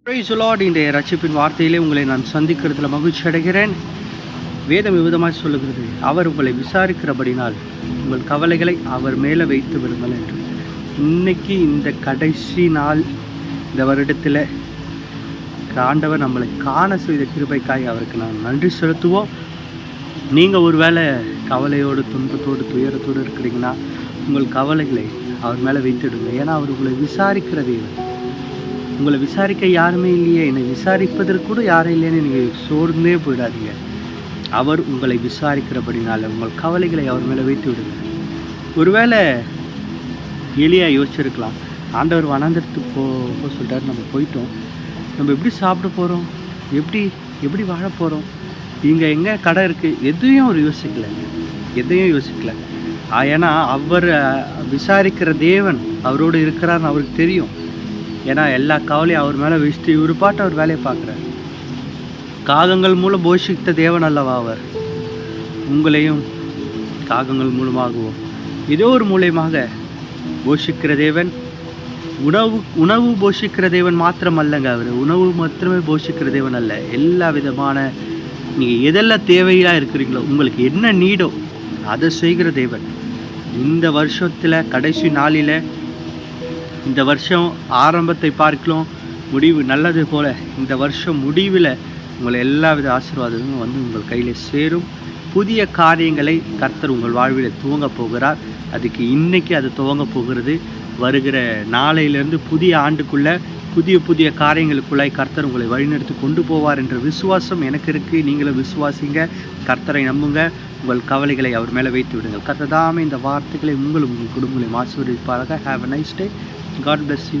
Praise the Lord. இன்றைய ரட்சிப்பின் வார்த்தையிலே உங்களை நான் சந்திக்கிறதுல மகிழ்ச்சி அடைகிறேன். வேதம் விதமாய் சொல்லுகிறது, அவர் உங்களை விசாரிக்கிறபடினால் உங்கள் கவலைகளை அவர் மேலே வைத்து விடுங்கள் என்று. இன்னைக்கு இந்த கடைசி நாள், இந்த வருடத்தில் ஆண்டவர் நம்மளை காண செய்த கிருபைக்காய் அவருக்கு நான் நன்றி செலுத்துவோம். நீங்கள் ஒருவேளை கவலையோடு, துன்பத்தோடு, துயரத்தோடு இருக்கிறீங்கன்னா உங்கள் கவலைகளை அவர் மேலே வைத்துடுங்க. ஏன்னா அவர் உங்களை விசாரிக்கிற தேவன். உங்களை விசாரிக்க யாருமே இல்லையே, என்னை விசாரிப்பதற்கு கூட யாரும் இல்லைன்னு நீங்கள் சோர்ந்தே போயிடாதீங்க. அவர் உங்களை விசாரிக்கிறபடினால உங்கள் கவலைகளை அவர் மேலே வைத்து விடுங்க. ஒருவேளை எலியா யோசிச்சிருக்கலாம், ஆண்டவர் வனாந்தரத்துக்கு போக சொல்லிட்டாரு, நம்ம போயிட்டோம், நம்ம எப்படி சாப்பிட போகிறோம், எப்படி வாழ போகிறோம், இங்கே எங்கே கடை இருக்குது, எதையும் அவர் யோசிக்கல. ஏன்னா அவர் விசாரிக்கிற தேவன் அவரோடு இருக்கிறான்னு அவருக்கு தெரியும். ஏன்னா எல்லா கவலையும் அவர் மேலே வச்சுட்டு இவர் பாட்டு அவர் வேலையை பார்க்குறார். காகங்கள் மூலம் போஷித்த தேவன் அல்லவா அவர். உங்களையும் காகங்கள் மூலமாகவோ ஏதோ ஒரு மூலயமாக போஷிக்கிற தேவன். உணவு போஷிக்கிற தேவன் மாத்திரம் அல்லங்க. அவர் உணவு மாத்திரமே போஷிக்கிற தேவன் அல்ல. எல்லா விதமான நீங்கள் எதெல்லாம் தேவையாக இருக்கிறீங்களோ, உங்களுக்கு என்ன நீடோ அதை செய்கிற தேவன். இந்த வருஷத்தில் கடைசி நாளில், இந்த வருஷம் ஆரம்பத்தை பார்க்கலாம் முடிவு நல்லது போல, இந்த வருஷம் முடிவில் உங்களை எல்லா வித ஆசீர்வாதமும் உங்கள் கையில் சேரும். புதிய காரியங்களை கர்த்தர் உங்கள் வாழ்வில் துவங்க போகிறார். அதுக்கு இன்னைக்கு அது துவங்க போகிறது. வருகிற நாளையிலேருந்து புதிய ஆண்டுக்குள்ளே புதிய காரியங்களுக்குள்ளாய் கர்த்தர் உங்களை வழிநடத்தி கொண்டு போவார் என்ற விசுவாசம் எனக்கு இருக்குது. நீங்களும் விசுவாசிங்க, கர்த்தரை நம்புங்க, உங்கள் கவலைகளை அவர் மேலே வைத்து விடுங்கள். கர்த்தர் தாமே இந்த வார்த்தைகளை உங்கள் குடும்பங்களையும் ஆசீர்வதிப்பாராக. Have a nice day. God bless you.